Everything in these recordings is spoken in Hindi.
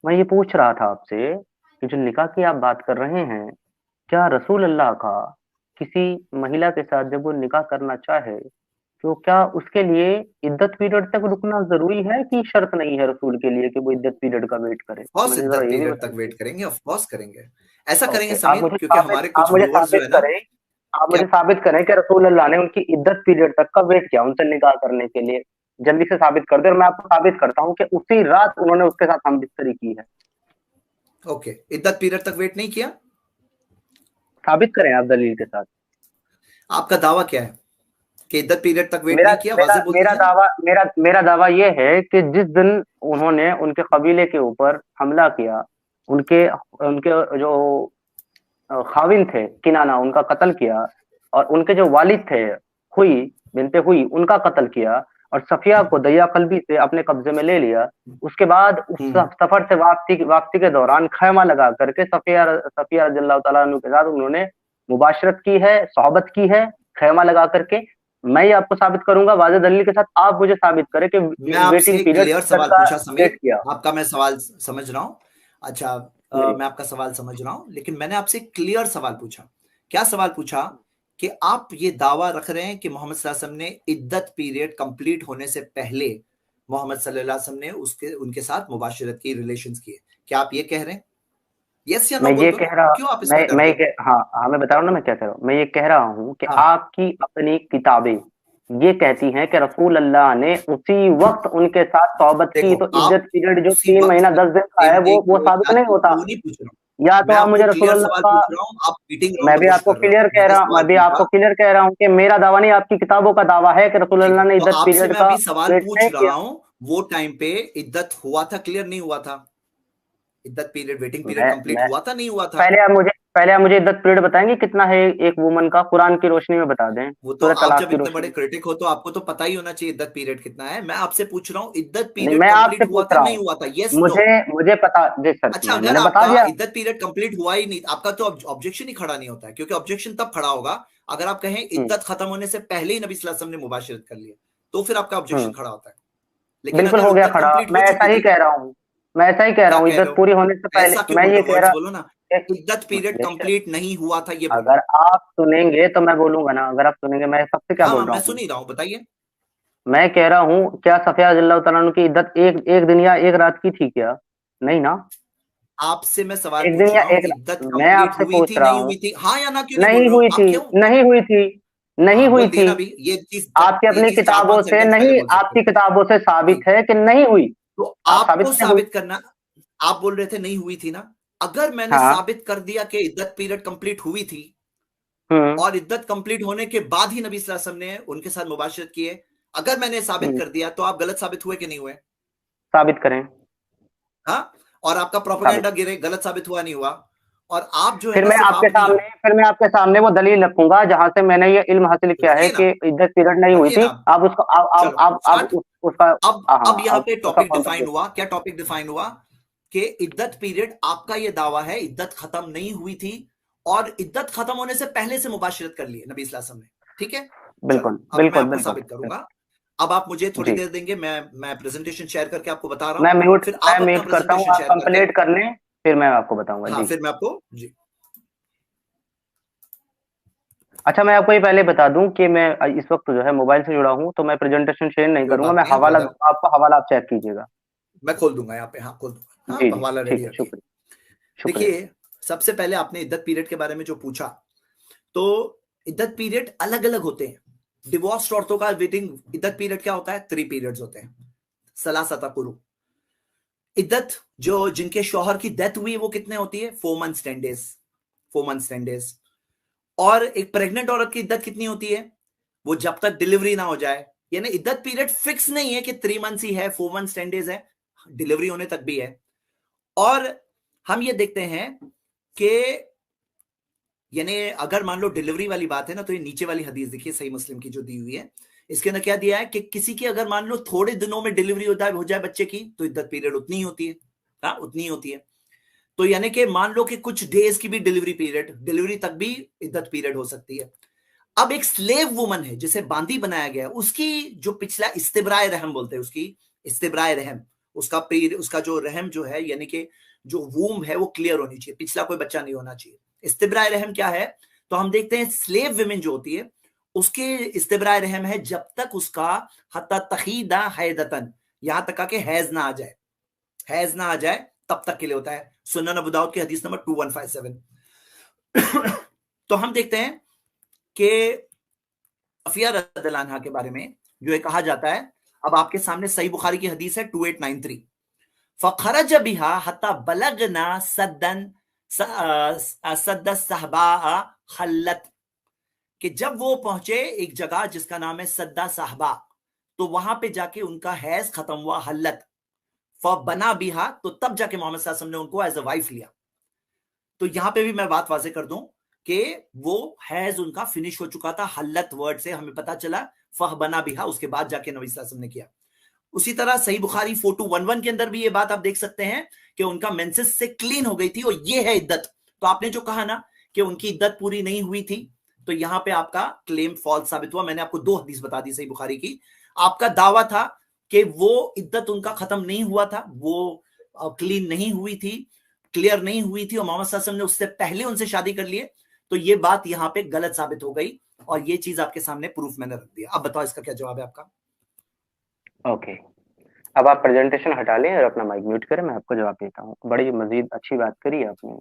मैं ये पूछ रहा था आपसे कि जो निकाह की आप बात कर रहे हैं, क्या रसूल अल्लाह का किसी महिला के साथ जब वो निकाह करना चाहे, तो क्या उसके लिए इद्दत पीरियड तक रुकना ज़रूरी है कि शर्त नहीं है रसूल के लिए कि वो इद्दत पीरियड का वेट करे? ऑफ मुझे ज़रा इद्दत ये भी पीरियड तक बताइए। वेट करेंगे, ऑफ कोर्स करेंगे। ऐसा करेंगे ओके, समीर, क्योंकि हमारे आप कुछ मुझे व्यूअर्स जो साबित है ना, करें आप क्या मुझे साबित करें कि रसूल अल्लाह ने उनकी इद्दत पीरियड तक का वेट किया उनसे निकाह करने के लिए। जल्दी से साबित कर दें और मैं आपको साबित करता हूँ कि उसी रात उन्होंने उसके साथ हमबिस्तरी की है। ओके, इद्दत पीरियड तक वेट नहीं किया। साबित करें आप दलील के साथ। आपका दावा क्या है कि इद्दत पीरियड तक वेट मेरा नहीं किया? मेरा वाज़ेह बोल मेरा दीजिए ना। दावा मेरा मेरा दावा ये है कि जिस दिन उन्होंने उनके कबीले के ऊपर हमला किया, उनके उनके जो खाविन थे, किनाना उनका कत्ल किया और उनके जो वालिद थे, हुई बिनते हुई उनका कत्ल किया और सफिया को दरिया कल्बी से अपने कब्जे में ले लिया। उसके बाद उस हम्म। सफर से वापसी के दौरान खैमा लगा करके सफिया रज़ियल्लाहु ताला अन्हु के साथ उन्होंने मुबाशरत की है, सोहबत की है, खैमा लगा करके। मैं ये आपको साबित करूँगा वाज़ेह दलील के साथ, आप मुझे साबित करें कि मैं वेटिंग आपसे पीरियड क्लियर इद्दत सवाल का पूछा वेट समीर, किया। आपका मैं सवाल समझ रहा हूँ। अच्छा, जी। मैं आपका सवाल समझ रहा हूँ, लेकिन मैंने आपसे क्लियर सवाल पूछा। क्या सवाल पूछा? कि आप ये दावा रख रहे हैं कि मोहम्मद सल्लल्लाहु अलैहि वसल्लम ने इद्दत पीरियड कंप्लीट होने से पहले मोहम्मद सल्लल्लाहु अलैहि वसल्लम ने उसके उनके साथ मुबाशरत की, रिलेशंस किए। क्या आप ये कह रहे हैं? यस या नो मैं बोल ये दो ना। कह रहा क्यों आप इसमें डरते हो? हाँ, हाँ, मैं बता रहा हूँ ना मैं क्या कह रहा हूँ। मैं ये कह रहा हूँ कि हाँ। आपकी अपनी किताबें ये कहती हैं कि रसूल अल्लाह ने उसी वक़्त उनके साथ तौबत की, देखो, तो आप इद्दत पीरियड जो उसी 3 वक्त महीना 10 दिन का है वो साबित नहीं होता। वो नहीं पूछ रहा हूँ। या तो मैं आप आपको मुझे रसूल क्लियर अल्लाह सवाल का पूछ रहा हूँ, आप बीटिंग अराउंड द बुश कर रहे हो। मैंने सवाल मैं भी आपको पूछा। क्लियर कह रहा हूँ कि मेरा दावा नहीं आपकी किताबों का दावा है कि रसूल ठीक है, अल्लाह ने तो इद्दत आपसे पीरियड मैं का अभी सवाल वेट पूछ नहीं रहा किया। हूं, वो टाइम पे इद्दत हुआ था, क्लियर नहीं हुआ था? इद्दत पीरियड, वेटिंग पीरियड कंप्लीट मैं हुआ था, नहीं हुआ था? पहले आप मुझे इद्दत पीरियड बताएँगे कितना है एक वुमन का? कुरान की रोशनी में बता दें, वो तो सूरह आप तलाक जब की इतने रोशनी बड़े में। क्रिटिक हो तो आपको तो पता ही होना चाहिए इद्दत पीरियड कितना है। मैं आपसे पूछ रहा हूँ, इद्दत नहीं, पीरियड मैं कंप्लीट आपसे हुआ पूछ था, रहा नहीं हूँ। हुआ था? Yes no. मुझे मुझे पता जी सर, अच्छा, अगर मैंने बता आपका दिया। इद्दत पीरियड कंप्लीट हुआ ही नहीं, आपका तो ऑब्जेक्शन ही खड़ा नहीं होता है, क्योंकि ऑब्जेक्शन तब खड़ा होगा अगर आप कहें हुँ, इद्दत खत्म होने से पहले ही नबी सल्लल्लाहु अलैहि वसल्लम ने मुबाशरत कर लिया, तो फिर आपका ऑब्जेक्शन हुँ, खड़ा होता है। लेकिन बिल्कुल अगर हो गया इद्दत खड़ा। कंप्लीट हो मैं ऐसा चुकी ही थी। कह रहा हूँ मैं ऐसा ही कह रहा क्या हूँ, कह रहे इद्दत हो? पूरी होने से पहले ऐसा क्यों मैं बोल ये रहे हो? कह वर्ड्स रहा बोलो ना। एक इद्दत पीरियड बेशक कंप्लीट नहीं हुआ था, ये बोलो। अगर आप सुनेंगे तो मैं बोलूँगा ना, अगर आप सुनेंगे मैं सबसे क्या हाँ, बोल रहा मैं हूँ? सुन ही रहा हूँ, बताइए। मैं कह रहा हूँ, क्या सफ़िया रज़ियल्लाहु ताला अन्हा की इद्दत एक एक दिन या एक रात की थी क्या? नहीं ना? आपसे मैं सवाल एक दिन पूछ या रहा हूँ, एक इद्दत मैं कंप्लीट आपसे हुई पूछ थी, रहा नहीं हूँ, हुई थी? हाँ या ना क्यों नहीं बोल नहीं रहे हो हुई आप? थी, क्यों क्यों? नहीं हुई थी, नहीं हाँ, हुई बोल दिए थी। ना अभी। ये आपकी चीज चार किताबों पांच से सेंटेंस पहले नहीं बोल सकते आपकी थे। किताबों से साबित ठीक। है कि नहीं हुई। तो आप साबित आपको करें हुई। साबित करना, आप बोल रहे थे नहीं हुई थी ना। अगर मैंने हाँ, साबित कर दिया कि इद्दत पीरियड कंप्लीट हुई थी, हुँ, और इद्दत कंप्लीट होने के बाद ही नबी सल्लल्लाहु अलैहि वसल्लम ने उनके साथ मुबाशरत की है, अगर मैंने साबित हुँ, कर दिया, तो आप गलत साबित हुए कि नहीं हुए? साबित करें, हाँ। और आपका साबित प्रोपेगेंडा गिरे, गलत साबित हुआ, नहीं हुआ? और आप जो है ना, सिर्फ आप नहीं। फिर मैं आपके सामने वो दलील रखूँगा जहाँ से मैंने ये इल्म हासिल किया है रखिए ना, कि इद्दत पीरियड नहीं हुई रखिए थी। ना। आप उसको चलो आप स्टार्ट। उसका अब हाँ, यहां आप पे उसका टॉपिक काउंटर डिफाइन दे। हुआ। क्या टॉपिक डिफाइन हुआ? कि इद्दत पीरियड, आपका ये दावा है इद्दत खत्म नहीं हुई थी, और इद्दत खत्म होने से पहले से मुबाशरत कर लिए नबी सल्लल्लाहु अलैहि वसल्लम ने। ठीक है। चलो, बिल्कुल, अब मैं बिल्कुल, आपको बिल्कुल, साबित बिल्कुल। करूंगा। अब आप मुझे थोड़ी जी, देर देंगे, मैं प्रेजेंटेशन शेयर करके आपको बता रहा हूं। फिर मैं आप अपना म्यूट करता हूँ, प्रेजेंटेशन आप शेयर करके। कंप्लीट कर लें, फिर मैं आपको बताऊँगा। हाँ, जी। फिर मैं आपको जी। अच्छा, मैं आपको ये पहले बता दूँ कि मैं इस वक़्त जो है मोबाइल से जुड़ा हूँ, तो मैं प्रेज़ेंटेशन शेयर नहीं कोई करूँगा, बात मैं नहीं है हवाला ब्रदर। दूँगा आपको, हवाला आप चेक कीजिएगा। मैं खोल दूंगा यहाँ पे, हाँ खोल दूंगा, हाँ जी, जी, हवाला ठीक रेडी है, रखिए। शुक्रिया, शुक्रिया। देखिए, सबसे पहले आपने इद्दत पीरियड के बारे में जो पूछा, तो इद्दत पीरियड अलग अलग होते हैं। डिवोर्स्ड औरतों का वेटिंग इद्दत पीरियड क्या होता है? 3 पीरियड्स होते हैं। सलासता कुरु। इद्दत जो जिनके शौहर की डेथ हुई वो कितने होती है? 4 मंथ्स 10 डेज। 4 months 10 days. और एक प्रेग्नेंट औरत की इद्दत कितनी होती है? वो जब तक डिलीवरी ना हो जाए। यानी इद्दत पीरियड फिक्स नहीं है कि 3 मंथ्स ही है, 4 मंथ्स 10 डेज है, डिलीवरी होने तक भी है। और हम ये देखते हैं कि यानी अगर मान लो डिलीवरी वाली बात है ना, तो ये नीचे वाली हदीस देखिए, सही मुस्लिम की जो दी हुई है, इसके अंदर क्या दिया है कि किसी की अगर मान लो थोड़े दिनों में डिलीवरी हो जाए बच्चे की, तो इद्दत पीरियड उतनी ही होती है। हाँ, उतनी ही होती है। तो यानी कि मान लो कि कुछ डेज की भी डिलीवरी तक भी इद्दत पीरियड हो सकती है। अब एक स्लेव वुमन है जिसे बांदी बनाया गया, उसकी जो पिछला इस्तिब्राए रहम बोलते हैं, उसकी इस्तिब्राए रहम, उसका जो रहम जो है, यानी कि जो वूम है वो क्लियर होनी चाहिए, पिछला कोई बच्चा नहीं होना चाहिए। इस्तिब्राए रहम क्या है, तो हम देखते हैं स्लेव विमेन जो होती है उसके इस्तिब्राए रहम है जब तक उसका हत्ता तखीदा हैदतन, यहां तक कि हैज ना आ जाए, हैज ना आ जाए तब तक के लिए होता है। सुनन अबू दाऊद की हदीस नंबर 2157। तो हम देखते हैं कि सफिया रज़ियल्लाहु अन्हा के बारे में जो ये कहा जाता है, अब आपके सामने सही बुखारी की हदीस है 2893, फखरज बिहा हत्ता बलगना सद्दन सद्द सहबा खल्लत, कि जब वो पहुंचे एक जगह जिसका नाम है सद्दा साहबा, तो वहां पे जाके उनका हैज खत्म हुआ, हल्लत बना बिहा, तो तब जाके मोहम्मद सल्लल्लाहु अलैहि वसल्लम ने उनको एज अ वाइफ लिया। तो यहां पे भी मैं बात वाजे कर दूं कि वो हैज उनका फिनिश हो चुका था, हल्लत वर्ड से हमें पता चला, फह बना बिहा उसके बाद जाके नबी सल्लल्लाहु अलैहि वसल्लम ने किया। उसी तरह सही बुखारी 4211 के अंदर भी ये बात आप देख सकते हैं कि उनका मेंसेस से क्लीन हो गई थी, और ये है इद्दत। तो आपने जो कहा ना कि उनकी इद्दत पूरी नहीं हुई थी, तो यहां पे आपका क्लेम फॉल्स साबित हुआ। मैंने आपको 2 हदीस बता दी सही बुखारी की। आपका दावा था कि वो इद्दत उनका खत्म नहीं हुआ था, वो क्लीन नहीं हुई थी, क्लियर नहीं हुई थी, और मोहम्मद सल्लल्लाहु अलैहि वसल्लम ने उससे पहले उनसे शादी कर लिए, तो ये बात यहां पे गलत साबित हो गई, और ये चीज आपके सामने प्रूफ मैंने रख दिया। अब बताओ इसका क्या जवाब है आपका? ओके, अब आप प्रेजेंटेशन हटा लें और अपना माइक म्यूट करें, मैं आपको जवाब देता हूँ। बड़ी मजीद अच्छी बात करी है आपने।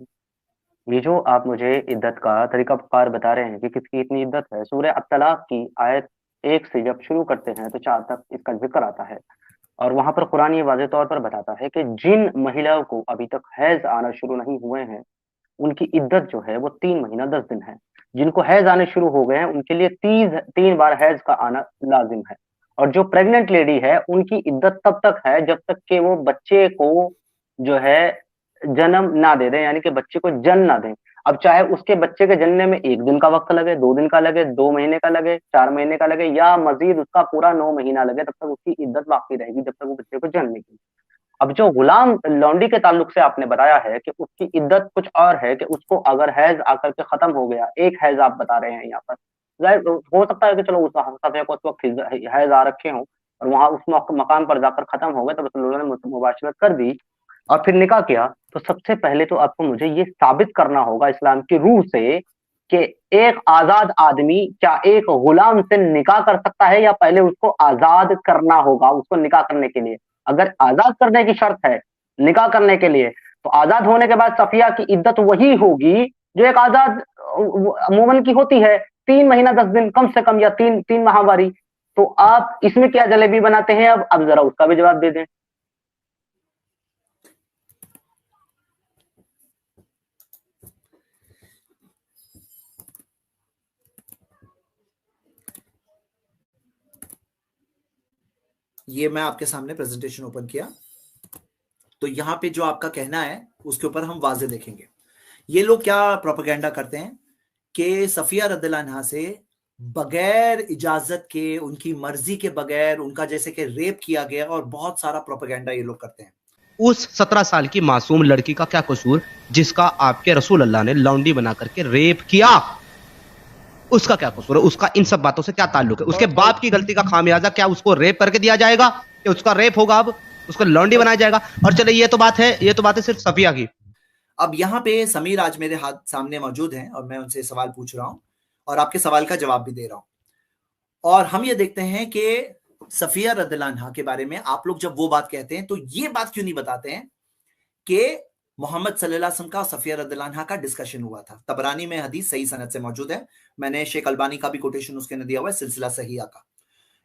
ये जो आप मुझे इद्दत का तरीकाकार बता रहे हैं कि किसकी इतनी इद्दत है, सूरह अत-तलाक की आयत 1 से जब शुरू करते हैं तो 4 तक इसका जिक्र आता है, और वहां पर कुरान ये वाज़ेह तौर पर बताता है कि जिन महिलाओं को अभी तक हैज आना शुरू नहीं हुए हैं, उनकी इद्दत जो है वो 3 महीना 10 दिन है। जिनको हैज आने शुरू हो गए हैं उनके लिए 3 बार हैज का आना लाजिम है। और जो प्रेग्नेंट लेडी है उनकी इद्दत तब तक है जब तक कि वो बच्चे को जो है जन्म ना दे दें, यानी कि बच्चे को जन्म ना दें। अब चाहे उसके बच्चे के जनने में 1 दिन का वक्त लगे, 2 दिन का लगे, 2 महीने का लगे, 4 महीने का लगे, या मजीद उसका पूरा 9 महीना लगे, तब तक उसकी इद्दत बाकी रहेगी जब तक वो बच्चे को जन्म नहीं देगी। अब जो गुलाम लौंडी के ताल्लुक से आपने बताया है कि उसकी इद्दत कुछ और है, कि उसको अगर हैज आकर के खत्म हो गया, एक हैज आप बता रहे हैं यहाँ पर, जाहिर हो सकता है कि चलो उस सफे को उस वक्त हैज आ रखे हों और वहां उस मकाम पर जाकर खत्म हो गए, तब रसूलुल्लाह ने मुबाशरत कर दी और फिर निकाह किया। तो सबसे पहले तो आपको मुझे ये साबित करना होगा इस्लाम की रूह से कि एक आजाद आदमी क्या एक गुलाम से निकाह कर सकता है, या पहले उसको आजाद करना होगा उसको निकाह करने के लिए। अगर आजाद करने की शर्त है निकाह करने के लिए, तो आजाद होने के बाद सफिया की इद्दत वही होगी जो एक आजाद मोमन की होती है, 3 महीना 10 दिन कम से कम, या 3 माहवारी। तो आप इसमें क्या जलेबी बनाते हैं? अब जरा उसका भी जवाब दे दें। ये मैं आपके सामने प्रेजेंटेशन ओपन किया, तो यहां पे जो आपका कहना है उसके ऊपर हम वाजे देखेंगे। ये लोग क्या प्रोपेगेंडा करते हैं कि सफिया रज़ियल्लाहु अन्हा से बगैर इजाजत के, उनकी मर्जी के बगैर उनका जैसे कि रेप किया गया, और बहुत सारा प्रोपेगेंडा ये लोग करते हैं। उस 17 साल की मासूम लड़की का क्या कसूर जिसका आपके रसूल अल्लाह ने लौंडी बना करके रेप किया? उसका क्या कसूर है? उसका इन सब बातों से क्या ताल्लुक है? उसके बाप की गलती का खामियाजा क्या उसको रेप करके दिया जाएगा कि उसका रेप होगा, अब उसको लौंडी बनाया जाएगा? और चले ये तो बात है सिर्फ सफिया की। अब यहाँ पे समीर आज मेरे हाथ सामने मौजूद हैं और मैं उनसे सवाल पूछ रहा हूं और आपके सवाल का जवाब भी दे रहा हूं। और हम ये देखते हैं कि सफिया रज़ियल्लाहु अन्हा के बारे में आप लोग जब वो बात कहते हैं तो ये बात क्यों नहीं बताते हैं कि मोहम्मद सल्लल्लाहु अलैहि वसल्लम का सफिया रज़ियल्लाहु अन्हा का डिस्कशन हुआ था। तबरानी में हदीस सही सनद से मौजूद है, मैंने शेख अलबानी का भी कोटेशन उसके अंदर दिया हुआ है, सिलसिला सहीहा का।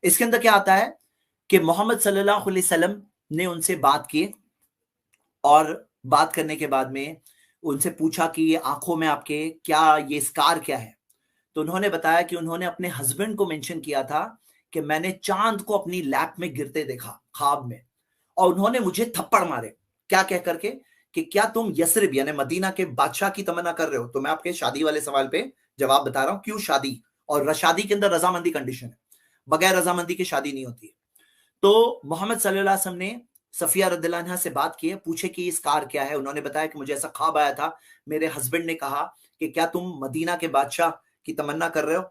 इसके अंदर क्या आता है कि मोहम्मद सल्लल्लाहु अलैहि वसल्लम ने उनसे बात की, और बात करने के बाद में उनसे पूछा कि ये आंखों में आपके क्या ये स्कार क्या है, तो उन्होंने बताया कि उन्होंने अपने हस्बैंड को मेंशन किया था कि मैंने चांद को अपनी लैप में गिरते देखा ख्वाब में, और उन्होंने मुझे थप्पड़ मारे, क्या कह करके कि क्या तुम यसरिब यानी मदीना के बादशाह की तमन्ना कर रहे हो? तो मैं आपके शादी वाले सवाल पे जवाब बता रहा हूं, क्यों शादी, और शादी के अंदर रजामंदी कंडीशन है, बगैर रजामंदी के शादी नहीं होती है। तो मोहम्मद सल्लल्लाहु अलैहि वसल्लम ने सफिया रज़ियल्लाहु अन्हा से बात की है, पूछे कि इस कार क्या है। उन्होंने बताया कि मुझे ऐसा ख्वाब आया था, मेरे हस्बैंड ने कहा कि क्या तुम मदीना के बादशाह की तमन्ना कर रहे हो?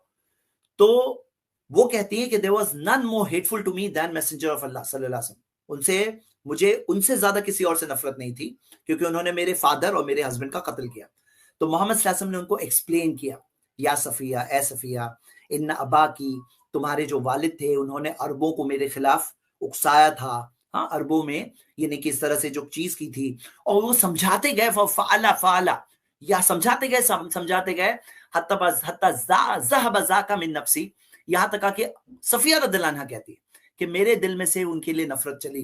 तो वो कहती है कि there was none more hateful to me than messenger of Allah सल्लल्लाहु अलैहि वसल्लम। उनसे मुझे उनसे ज्यादा किसी और से नफरत नहीं थी, क्योंकि उन्होंने मेरे फादर और मेरे हस्बैंड का कत्ल किया। तो मोहम्मद सल्लल्लाहु अलैहि वसल्लम ने उनको एक्सप्लेन किया, या सफिया, ए सफिया, इन अबा की, तुम्हारे जो वालिद थे उन्होंने अरबों को मेरे खिलाफ उकसाया था, हाँ, अरबों में यानी कि इस तरह से जो चीज की थी, और वो समझाते गए, फाला फाला, या समझाते गए समझाते गए, मिन नफ्सी, यहां तक कि सफिया रदियल्लाहु अन्हा कहती है कि मेरे दिल में से उनके लिए नफरत चली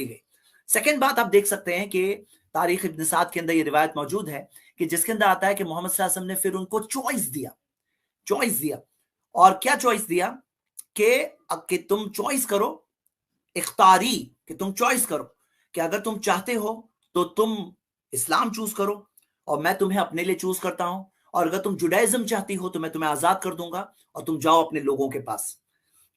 गई। सेकंड बात आप देख सकते हैं कि तारीख इब्न साद के अंदर ये रिवायत मौजूद है कि जिसके अंदर आता है कि मोहम्मद सल्लल्लाहु अलैहि वसल्लम ने फिर उनको चॉइस दिया। और क्या चॉइस दिया कि तुम चॉइस करो, इख्तारी, कि तुम चॉइस करो कि अगर तुम चाहते हो तो तुम इस्लाम चूज करो और मैं तुम्हें अपने लिए चूज करता हूं, और अगर तुम जुडाइज्म चाहती हो तो मैं तुम्हें आजाद कर दूंगा और तुम जाओ अपने लोगों के पास।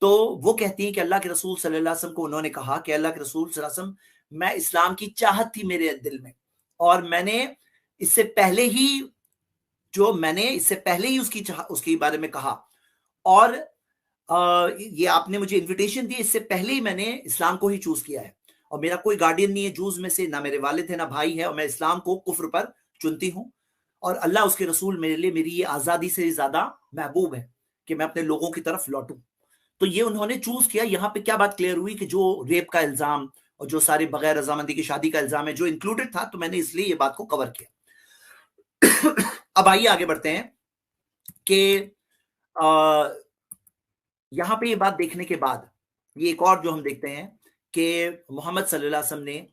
तो वो कहती है कि अल्लाह के रसूल सल्लल्लाहु अलैहि वसल्लम को उन्होंने कहा कि अल्लाह के रसूल सल्लल्लाहु अलैहि वसल्लम, मैं इस्लाम की चाहत थी मेरे दिल में, और मैंने इससे पहले ही उसके बारे में कहा, और ये आपने मुझे इनविटेशन दी, इससे पहले ही मैंने इस्लाम को ही चूज किया है, और मेरा कोई गार्डियन नहीं है जूज में से, ना मेरे वालिद है ना भाई है, और मैं इस्लाम को कुफ्र पर चुनती हूँ, और अल्लाह उसके रसूल मेरे लिए मेरी ये आजादी से ज्यादा महबूब है कि मैं अपने लोगों की तरफ लौटूं। तो ये उन्होंने चूज किया। यहाँ पे क्या बात क्लियर हुई कि जो रेप का इल्जाम और जो सारी बगैर रजामंदी की शादी का इल्जाम है जो इंक्लूडेड था, तो मैंने इसलिए ये बात को कवर किया। अब आइए आगे बढ़ते हैं कि यहां पे ये बात देखने के बाद ये एक और जो हम देखते हैं कि मोहम्मद सल्लल्लाहु अलैहि वसल्लम ने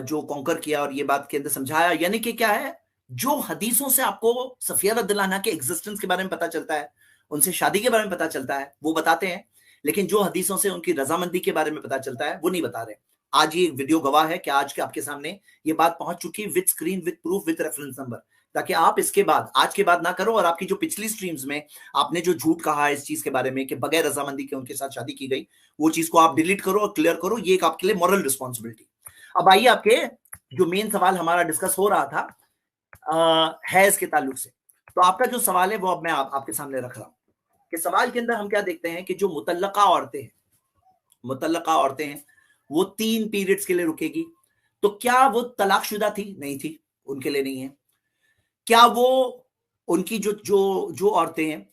जो कॉन्कर किया और ये बात के अंदर समझाया, यानी कि क्या है, जो हदीसों से आपको सफिया रदियल्लाहु अन्हा के एग्जिस्टेंस के बारे में पता चलता है, उनसे शादी के बारे में पता चलता है, वो बताते हैं, लेकिन जो हदीसों से उनकी रजामंदी के बारे में पता चलता है वो नहीं बता रहे। आज ये वीडियो गवाह है कि आज के आपके सामने ये बात पहुंच चुकी है, with screen, with proof, with reference number, ताकि आप इसके बाद, आज के बाद ना करो, और आपकी जो पिछली स्ट्रीम्स में आपने जो झूठ कहा है इस चीज के बारे में कि बगैर रजामंदी के उनके साथ शादी की गई, वो चीज को आप डिलीट करो और क्लियर करो। ये एक आपके लिए मॉरल रिस्पॉन्सिबिलिटी। अब आइए, आपके जो मेन सवाल हमारा डिस्कस हो रहा था हैज के ताल्लुक से, तो आपका जो सवाल है वो अब मैं आपके सामने रख रहा हूं कि सवाल के अंदर हम क्या देखते हैं कि जो मुतल्लका औरतें हैं वो 3 पीरियड्स के लिए रुकेगी। तो क्या वो तलाकशुदा थी? नहीं थी, उनके लिए नहीं है। क्या वो उनकी जो औरतें हैं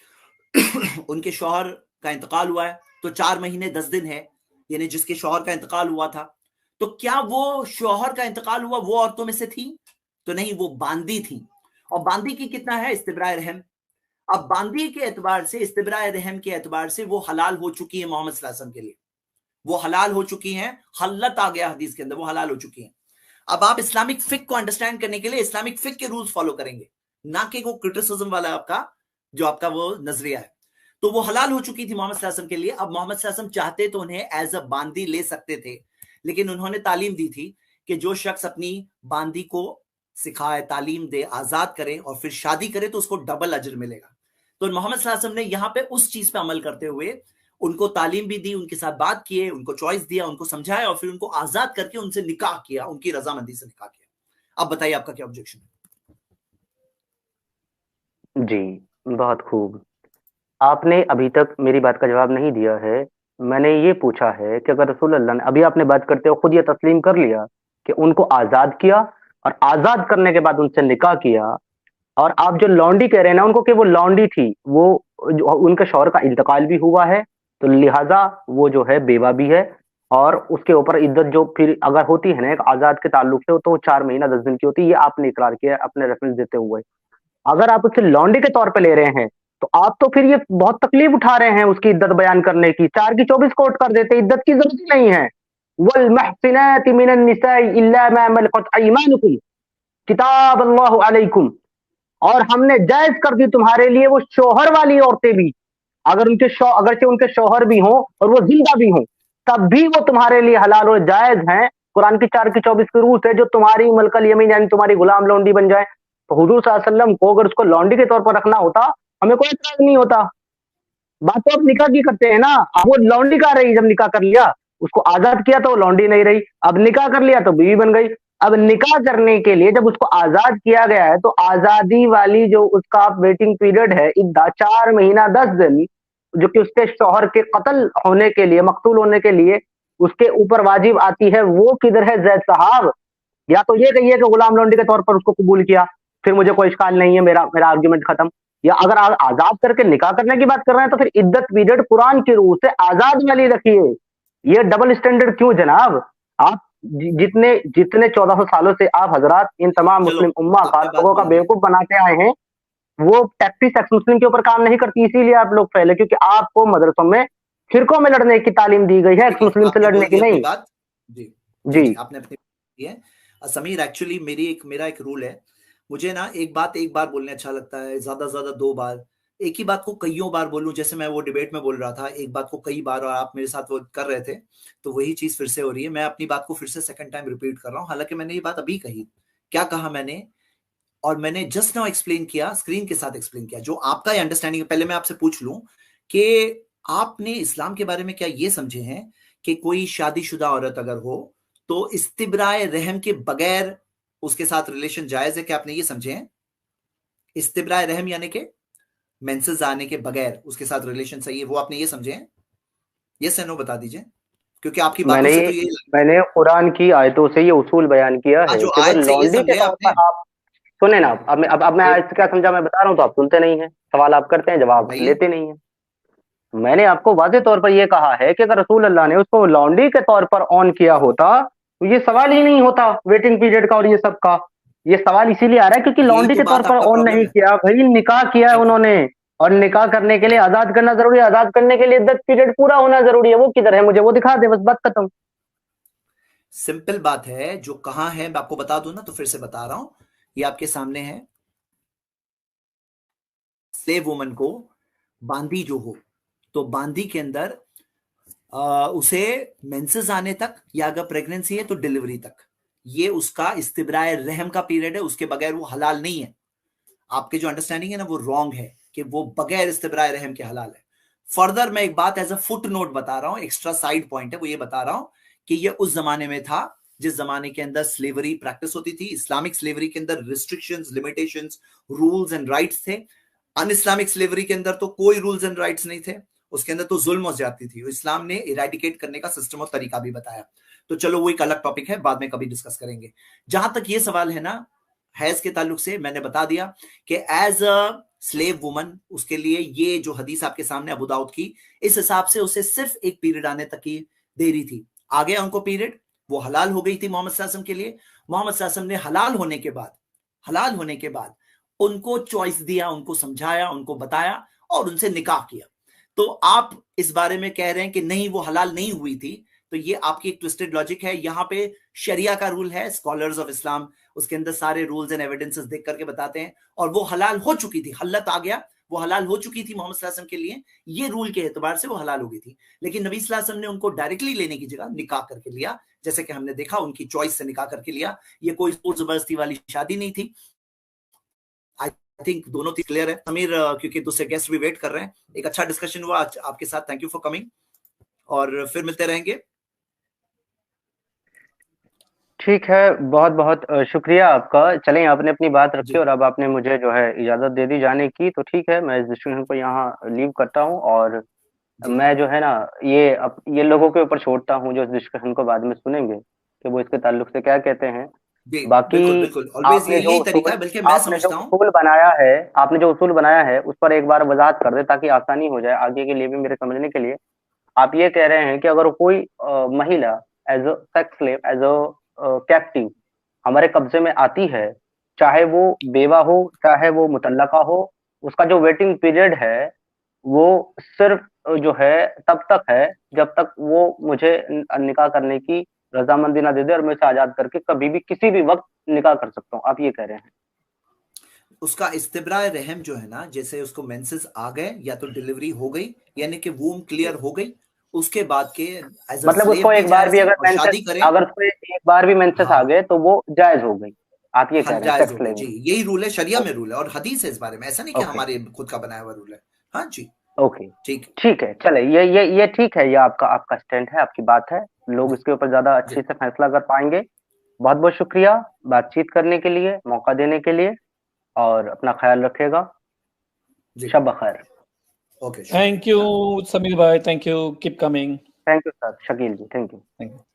उनके शौहर का इंतकाल हुआ है तो 4 महीने 10 दिन है, यानी जिसके शौहर का इंतकाल हुआ था, तो क्या वो शौहर का इंतकाल हुआ वो औरतों में से थी? तो नहीं, वो बांदी थी। और बांदी की कितना है? इस्तिब्राए रहम। अब बांदी के एतबार से, इस्तिब्राए रहम के एतबार से वो हलाल हो चुकी है मोहम्मद सल्लल्लाहु अलैहि वसल्लम के लिए, वो हलाल हो चुकी हैं। हल्लत आ गया हदीस के अंदर, वो हलाल हो चुकी हैं। अब आप इस्लामिक फिक को अंडरस्टैंड करने के लिए इस्लामिक फिक के रूल्स फॉलो करेंगे, ना कि वो क्रिटिसिज्म वाला आपका वो नजरिया है। तो वो हलाल हो चुकी थी मोहम्मद सल्लल्लाहु अलैहि वसल्लम के लिए। अब मोहम्मद सल्लल्लाहु अलैहि वसल्लम चाहते तो उन्हें एज अ बांदी ले सकते थे, लेकिन उन्होंने तालीम दी थी कि जो शख्स अपनी बांदी को सिखाए, तालीम दे, आजाद करे और फिर शादी करे तो उसको डबल अजर मिलेगा। तो मोहम्मद सल्लल्लाहु अलैहि वसल्लम ने यहाँ पे उस चीज पे अमल करते हुए उनको तालीम भी दी, उनके साथ बात किए, उनको चॉइस दिया, उनको समझाया और फिर उनको आजाद करके उनसे निकाह किया, उनकी रजामंदी से निकाह किया। अब बताइए आपका क्या ऑब्जेक्शन है? जी, बहुत खूब। आपने अभी तक मेरी बात का जवाब नहीं दिया है। मैंने ये पूछा है कि अगर रसूल अल्लाह ने, अभी आपने बात करते हुए खुद ये तस्लीम कर लिया कि उनको आजाद किया और आजाद करने के बाद उनसे निकाह किया, और आप जो लौंडी कह रहे हैं ना उनको कि वो लौंडी थी, वो उनके शौहर का इंतकाल भी हुआ है, तो लिहाजा वो जो है बेवा भी है, और उसके ऊपर इद्दत जो फिर अगर होती है ना एक आजाद के ताल्लुक से, तो 4 महीना 10 दिन की होती है। ये आपने इकरार किया अपने रेफरेंस देते हुए। अगर आप उसे लौंडे के तौर पे ले रहे हैं तो आप तो फिर ये बहुत तकलीफ उठा रहे हैं उसकी इद्दत बयान करने की। 4 की 24 कोट कर देते, इद्दत की जरूरत ही नहीं है। वल मुहसिनाति मिनन निसाई इल्ला मा मलकत अयमानुकुम किताब अल्लाह अलैकुम, और हमने जायज कर दी तुम्हारे लिए वो शौहर वाली औरतें भी, अगर अगरचे उनके शौहर भी हों और वो जिंदा भी हों, तब भी वो तुम्हारे लिए हलाल और जायज हैं। कुरान की 4 की 24 की रूल है, जो तुम्हारी मलकल यमीन यानी तुम्हारी गुलाम लौंडी बन जाए। तो हुजूर सल्लल्लाहु अलैहि वसल्लम को अगर उसको लौंडी के तौर पर रखना होता, हमें कोई एतराज नहीं होता। बात तो आप निकाह की करते हैं ना, अब वो लौंडी का रही, जब निकाह कर लिया, उसको आजाद किया तो वो लौंडी नहीं रही, अब निकाह कर लिया तो बीवी बन गई। अब निकाह करने के लिए जब उसको आजाद किया गया है तो आजादी वाली जो उसका वेटिंग पीरियड है, 4 महीना 10 दिन, जो कि उसके शौहर के कत्ल होने के लिए, मकतूल होने के लिए उसके ऊपर वाजिब आती है, वो किधर है जैद साहब? या तो ये कहिए कि गुलाम लौंडी के तौर पर उसको कबूल किया, फिर मुझे कोई इश्काल नहीं है, मेरा मेरा आर्ग्यूमेंट खत्म। या अगर आप आजाद करके निकाह करने की बात कर रहे हैं तो फिर इद्दत पीरियड कुरान की रूह से आजाद वाली रखिए। ये डबल स्टैंडर्ड क्यों जनाब? आप जितने जितने 1400 सालों से आप हजरात इन तमाम मुस्लिम उम्मा का लोगों का बेवकूफ बनाते आए हैं, वो टैक्टिक्स एक्स मुस्लिम के ऊपर काम नहीं करती, इसीलिए आप लोग फैले, क्योंकि आपको मदरसों में फिरकों में लड़ने की तालीम दी गई है, एक्स मुस्लिम से लड़ने की नहीं। बात जी जी जी आपने अपनी है समीर। एक्चुअली मेरा एक रूल है, मुझे ना एक बार बोलने अच्छा लगता है, ज्यादा ज्यादा 2 बार। एक ही बात को कईयों बार बोलूं, जैसे मैं वो डिबेट में बोल रहा था, एक बात को कई बार और आप मेरे साथ वो कर रहे थे, तो वही चीज फिर से हो रही है। मैं अपनी बात को फिर से सेकंड टाइम रिपीट कर रहा हूं, हालांकि मैंने ये बात अभी कही। क्या कहा मैंने? और मैंने जस्ट नाउ एक्सप्लेन किया, स्क्रीन के साथ एक्सप्लेन किया, जो आपका अंडरस्टैंडिंग है। पहले मैं आपसे पूछ लूं कि आपने इस्लाम के बारे में क्या ये समझे हैं कि कोई शादीशुदा औरत अगर हो तो इस्तिब्राए रहम के बगैर उसके साथ रिलेशन जायज है? क्या आपने ये समझे हैं? इस्तिब्राए रहम यानी कि मेंसेस आने के बगैर उसके साथ रिलेशन सही है, वो आपने ये समझे हैं? यस या नो बता दीजिए, क्योंकि आपकी बातों से तो ये मैंने कुरान की आयतों से ये उसूल बयान किया है जो कि आयत से ये लौंडी के समझे तौर पर आप सुने ना। अब मैं आयत से क्या समझा मैं बता रहा हूं, तो आप सुनते नहीं है, सवाल आप करते हैं, जवाब लेते नहीं है। मैंने आपको वाज़ेह तौर पर यह कहा है कि अगर रसूल अल्लाह ने उसको लौंडी के तौर पर ऑन किया होता तो ये सवाल ही नहीं होता वेटिंग पीरियड का और ये सब का। ये सवाल इसीलिए आ रहा है क्योंकि लौंडी के तौर पर ऑन नहीं किया, भाई निकाह किया है उन्होंने, और निकाह करने के लिए आजाद करना जरूरी है, आजाद करने के लिए इद्दत पीरियड पूरा होना जरूरी है। वो किधर है, मुझे वो दिखा दे, बस बात खत्म। सिंपल बात है, जो कहां है मैं आपको बता दूं ना, तो फिर से बता रहा हूं, ये आपके सामने है। स्लेव वुमन को बांदी जो हो, तो बांदी के अंदर उसे मेंसेस आने तक, या अगर प्रेगनेंसी है तो डिलीवरी तक, ये उसका इस्तिब्राए रहम का पीरियड है, उसके बगैर वो हलाल नहीं है। आपके जो अंडरस्टैंडिंग है ना वो रॉन्ग है कि वो बगैर इस्तिब्राए रहम के हलाल है। फर्दर मैं एक बात एज अ फुट नोट बता रहा हूं, एक्स्ट्रा साइड पॉइंट है, वो ये बता रहा हूं कि ये उस जमाने में था जिस जमाने के अंदर स्लेवरी प्रैक्टिस होती थी। इस्लामिक स्लेवरी के अंदर restrictions, limitations, rules and rights थे। अन इस्लामिक स्लेवरी के अंदर तो कोई रूल्स एंड राइट्स नहीं थे, उसके अंदर तो जुल्म हो जाती थी। इस्लाम ने इरेडिकेट करने का सिस्टम और तरीका भी बताया। तो चलो वो एक अलग टॉपिक है, बाद में कभी डिस्कस करेंगे। जहां तक ये सवाल है ना हैज के ताल्लुक से, मैंने बता दिया कि एज अ स्लेव वुमन उसके लिए ये जो हदीस आपके सामने अबू दाऊद की, इस हिसाब से उसे सिर्फ एक पीरियड आने तक की देरी थी। आ गया उनको पीरियड, वो हलाल हो गई थी मोहम्मद सल्लल्लाहु अलैहि वसल्लम के लिए। मोहम्मद सल्लल्लाहु अलैहि वसल्लम ने हलाल होने के बाद उनको चॉइस दिया, उनको समझाया, उनको बताया और उनसे निकाह किया। तो आप इस बारे में कह रहे हैं कि नहीं वो हलाल नहीं हुई थी, तो ये आपकी एक ट्विस्टेड लॉजिक है। यहां पे शरिया का रूल है, स्कॉलर्स ऑफ इस्लाम उसके अंदर सारे रूल्स एंड एविडेंसेस देख करके बताते हैं, और वो हलाल हो चुकी थी, हल्लत आ गया, वो हलाल हो चुकी थी मोहम्मद सल्लल्लाहु अलैहि वसल्लम के लिए, ये रूल के एतबार से वो हलाल हो गई थी। लेकिन नबी सल्लल्लाहु अलैहि वसल्लम ने उनको डायरेक्टली लेने की जगह निकाह करके लिया, जैसे कि हमने देखा उनकी चॉइस से निकाह करके लिया। ये कोई जबरदस्ती वाली शादी नहीं थी। आई थिंक दोनों चीज क्लियर है समीर, क्योंकि दूसरे गेस्ट भी वेट कर रहे हैं। एक अच्छा डिस्कशन हुआ आज आपके साथ, थैंक यू फॉर कमिंग, और फिर मिलते रहेंगे। ठीक है, बहुत बहुत शुक्रिया आपका। चलें, आपने अपनी बात रखी और अब आपने मुझे जो है इजाजत दे दी जाने की, तो ठीक है, मैं इस डिस्कशन को यहाँ लीव करता हूँ, और मैं जो है ना ये लोगों के ऊपर छोड़ता हूँ जो इस डिस्कशन को बाद में सुनेंगे कि वो इसके ताल्लुक से क्या कहते हैं। बाकी बिल्कुल ऑलवेज यही तरीका है, बल्कि मैं समझता हूं आपने जो उसूल बनाया है उस पर एक बार वजाहत कर दे ताकि आसानी हो जाए आगे के लिए भी मेरे समझने के लिए। आप ये कह रहे हैं कि अगर कोई महिला as a sex slave, as a captive हमारे कब्जे में आती है, चाहे वो बेवा हो चाहे वो मुतल्लका हो, उसका जो वेटिंग पीरियड है वो सिर्फ जो है तब तक है जब तक वो मुझे निकाह करने की रजामंदी ना दे दे, और मैं इसे आजाद करके कभी भी किसी भी वक्त निकाह कर सकता हूँ, आप ये कह रहे हैं। उसका इस्तिब्राए रहम जो है ना, जैसे उसको मेंसेस आ गए या तो डिलीवरी हो गई, यानी कि वूम क्लियर हो गई, उसके बाद के मतलब उसको एक बार भी अगर शादी करें, अगर उसको एक बार भी मेंसेस आ गए तो वो जायज हो गई, आप ये कह रहे हैं? जायज हो गई जी, यही रूल है, शरिया में रूल है और हदीस है इस बारे में, ऐसा नहीं कि हमारे खुद का बनाया हुआ रूल है। हाँ जी, ओके, ठीक है, चले, ये ठीक है, ये आपका स्टैंड है, आपकी बात है, लोग इसके ऊपर ज्यादा अच्छे से फैसला कर पाएंगे। बहुत बहुत शुक्रिया बातचीत करने के लिए, मौका देने के लिए, और अपना ख्याल रखिएगा। शब बखैर। ओके, थैंक यू समीर भाई, thank you, keep coming. Thank you sir, Shakeel ji, thank you. Thank you.